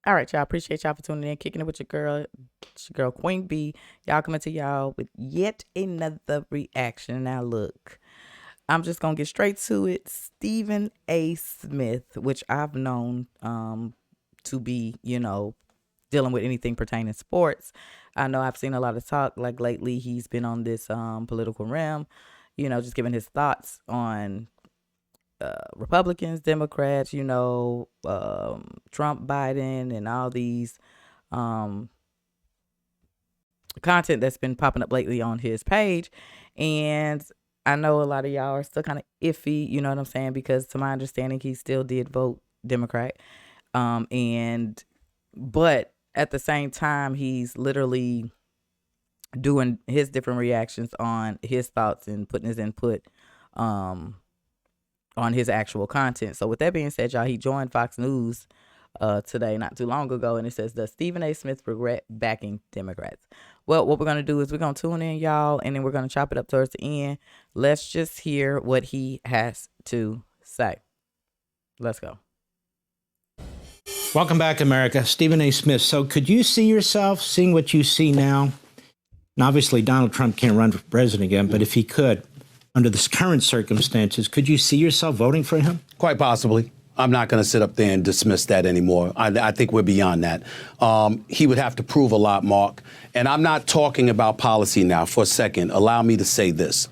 All right, y'all. Appreciate y'all for tuning in, kicking it with it's your girl Queen B. Y'all coming to y'all with yet another reaction. Now, look, I'm just gonna get straight to it. Stephen A. Smith, which I've known to be, dealing with anything pertaining to sports. I know I've seen a lot of talk like lately. He's been on this political realm, just giving his thoughts on Republicans, Democrats, Trump, Biden, and all these content that's been popping up lately on his page. And I know a lot of y'all are still kind of iffy, you know what I'm saying? Because to my understanding, he still did vote Democrat. But at the same time, he's literally doing his different reactions on his thoughts and putting his input on his actual content. So with that being said, y'all, he joined Fox News today, not too long ago, and it says, does Stephen A. Smith regret backing Democrats? Well, what we're going to do is we're going to tune in, y'all, and then we're going to chop it up towards the end. Let's just hear what he has to say. Let's go. Welcome back, America. Stephen A. Smith. So could you see yourself seeing what you see now? And obviously, Donald Trump can't run for president again, but if he could, under the current circumstances, could you see yourself voting for him? Quite possibly. I'm not going to sit up there and dismiss that anymore. I think we're beyond that. He would have to prove a lot, Mark. And I'm not talking about policy now. For a second, allow me to say this.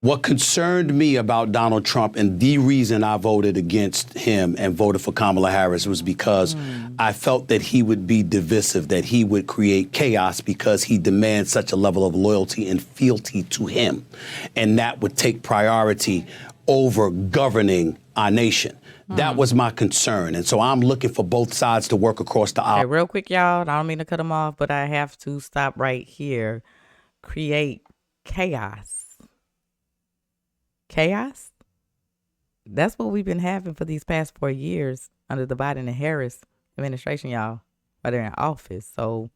What concerned me about Donald Trump and the reason I voted against him and voted for Kamala Harris was because I felt that he would be divisive, that he would create chaos because he demands such a level of loyalty and fealty to him. And that would take priority over governing our nation. That was my concern. And so I'm looking for both sides to work across the aisle. Okay, real quick, y'all. I don't mean to cut him off, but I have to stop right here. Create chaos. Chaos? That's what we've been having for these past 4 years under the Biden and Harris administration, y'all, while they're in office. So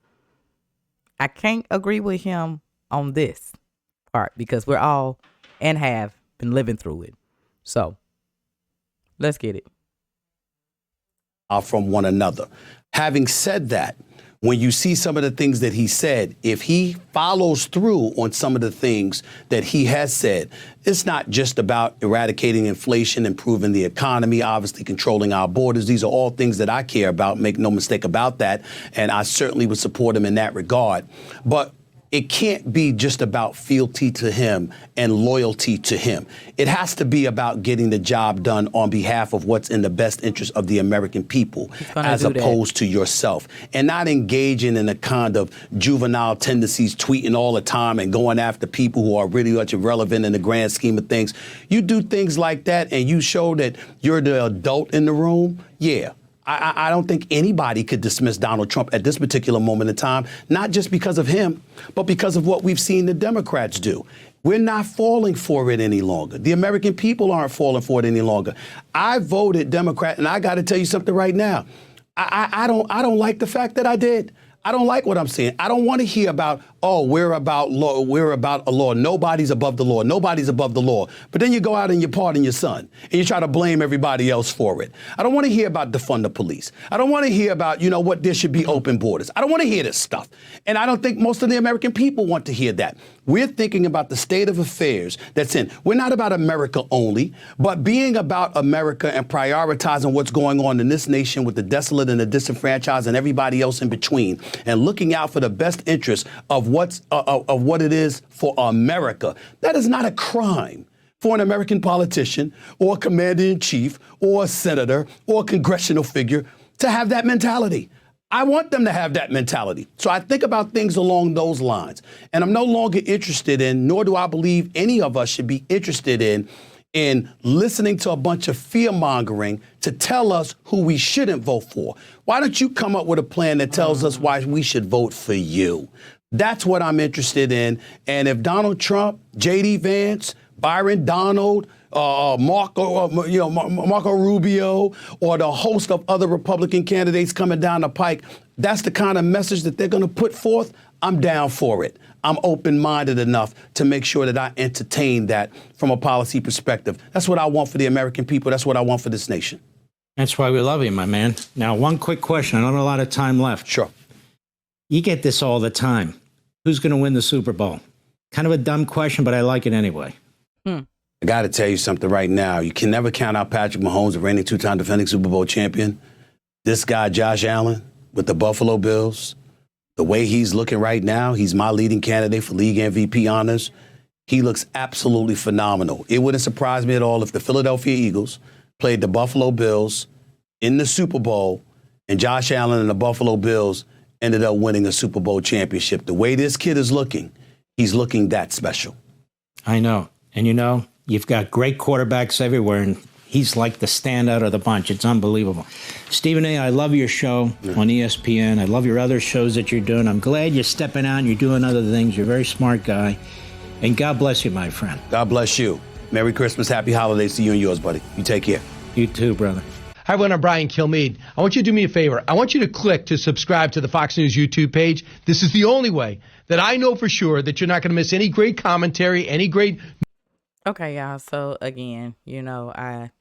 I can't agree with him on this part because we're all and have been living through it. So let's get it. From one another. Having said that, when you see some of the things that he said, if he follows through on some of the things that he has said, it's not just about eradicating inflation, improving the economy, obviously controlling our borders. These are all things that I care about. Make no mistake about that. And I certainly would support him in that regard. But it can't be just about fealty to him and loyalty to him. It has to be about getting the job done on behalf of what's in the best interest of the American people, as opposed to yourself, and not engaging in the kind of juvenile tendencies, tweeting all the time and going after people who are really much irrelevant in the grand scheme of things. You do things like that and you show that you're the adult in the room. Yeah. I don't think anybody could dismiss Donald Trump at this particular moment in time, not just because of him, but because of what we've seen the Democrats do. We're not falling for it any longer. The American people aren't falling for it any longer. I voted Democrat, and I got to tell you something right now. I don't like the fact that I did. I don't like what I'm seeing. I don't want to hear about, oh, we're about law. We're about a law. Nobody's above the law. Nobody's above the law. But then you go out and you pardon your son and you try to blame everybody else for it. I don't want to hear about defund the police. I don't want to hear about, what there should be open borders. I don't want to hear this stuff. And I don't think most of the American people want to hear that. We're thinking about the state of affairs that's in. We're not about America only, but being about America and prioritizing what's going on in this nation with the desolate and the disenfranchised and everybody else in between, and looking out for the best interest of what it is for America. That is not a crime for an American politician or a commander-in-chief or a senator or a congressional figure to have that mentality. I want them to have that mentality. So I think about things along those lines. And I'm no longer interested in, nor do I believe any of us should be interested in listening to a bunch of fear-mongering to tell us who we shouldn't vote for. Why don't you come up with a plan that tells us why we should vote for you? That's what I'm interested in. And if Donald Trump, J.D. Vance, Byron Donald, Marco Rubio, or the host of other Republican candidates coming down the pike, that's the kind of message that they're going to put forth, I'm down for it. I'm open-minded enough to make sure that I entertain that from a policy perspective. That's what I want for the American people. That's what I want for this nation. That's why we love you, my man. Now, one quick question. I don't have a lot of time left. Sure. You get this all the time. Who's going to win the Super Bowl? Kind of a dumb question, but I like it anyway. I got to tell you something right now. You can never count out Patrick Mahomes, the reigning two-time defending Super Bowl champion. This guy, Josh Allen, with the Buffalo Bills, the way he's looking right now, he's my leading candidate for league MVP honors. He looks absolutely phenomenal. It wouldn't surprise me at all if the Philadelphia Eagles played the Buffalo Bills in the Super Bowl and Josh Allen and the Buffalo Bills ended up winning a Super Bowl championship. The way this kid is looking, he's looking that special. I know. And you've got great quarterbacks everywhere, and he's like the standout of the bunch. It's unbelievable. Stephen A., I love your show on ESPN. I love your other shows that you're doing. I'm glad you're stepping out and you're doing other things. You're a very smart guy. And God bless you, my friend. God bless you. Merry Christmas. Happy holidays to you and yours, buddy. You take care. You too, brother. Hi, everyone. I'm Brian Kilmeade. I want you to do me a favor. I want you to click to subscribe to the Fox News YouTube page. This is the only way that I know for sure that you're not going to miss any great commentary, any great... Okay, y'all. So again, I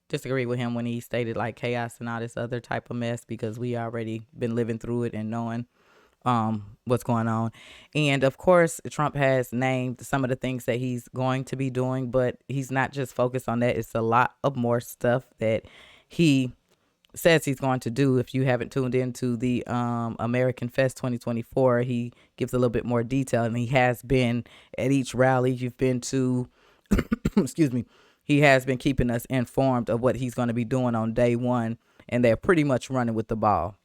disagree with him when he stated like chaos and all this other type of mess, because we already been living through it and knowing what's going on. And of course, Trump has named some of the things that he's going to be doing, but he's not just focused on that. It's a lot of more stuff that he says he's going to do. If you haven't tuned into the American Fest 2024, he gives a little bit more detail, and he has been at each rally you've been to. Excuse me. He has been keeping us informed of what he's going to be doing on day one, and they're pretty much running with the ball.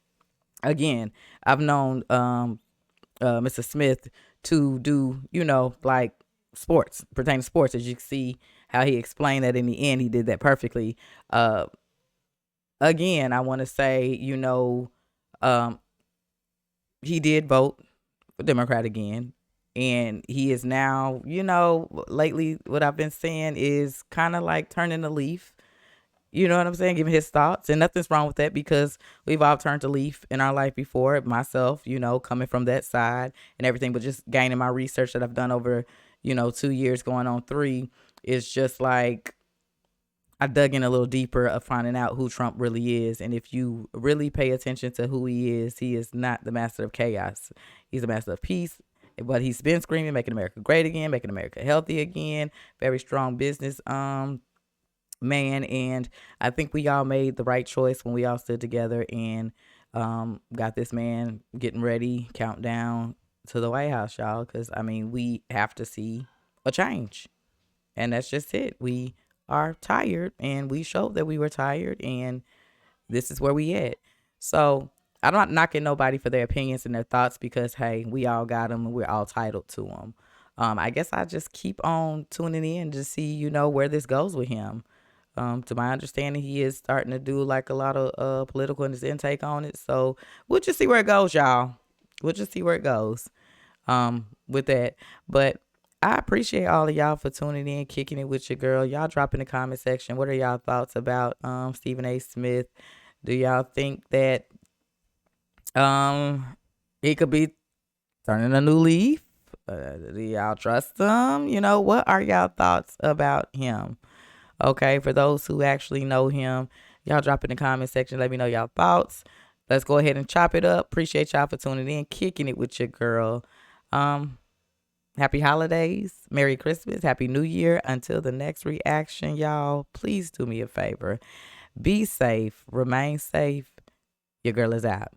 Again, I've known Mr. Smith to do, like sports, pertaining to sports. As you can see how he explained that in the end, he did that perfectly. Again, I want to say, he did vote for Democrat again. And he is now, lately what I've been saying is kind of like turning a leaf. You know what I'm saying? Giving his thoughts. And nothing's wrong with that, because we've all turned a leaf in our life before. Myself, coming from that side and everything. But just gaining my research that I've done over, 2 years going on 3 is just like I dug in a little deeper of finding out who Trump really is. And if you really pay attention to who he is not the master of chaos. He's a master of peace. But he's been screaming, making America great again, making America healthy again. Very strong business man. And I think we all made the right choice when we all stood together and got this man getting ready, countdown to the White House, y'all. Because, we have to see a change. And that's just it. We are tired, and we showed that we were tired, and this is where we at. So I'm not knocking nobody for their opinions and their thoughts, because, hey, we all got them and we're all titled to them. I guess I just keep on tuning in to see, where this goes with him. To my understanding, he is starting to do like a lot of political in his intake on it. So we'll just see where it goes, y'all. We'll just see where it goes with that. But I appreciate all of y'all for tuning in, kicking it with your girl. Y'all drop in the comment section. What are y'all thoughts about Stephen A. Smith? Do y'all think that he could be turning a new leaf? Do y'all trust him? What are y'all thoughts about him? Okay, for those who actually know him, y'all drop in the comment section. Let me know y'all thoughts. Let's go ahead and chop it up. Appreciate y'all for tuning in, kicking it with your girl. Happy holidays, Merry Christmas, Happy New Year. Until the next reaction, y'all, please do me a favor. Be safe, remain safe. Your girl is out.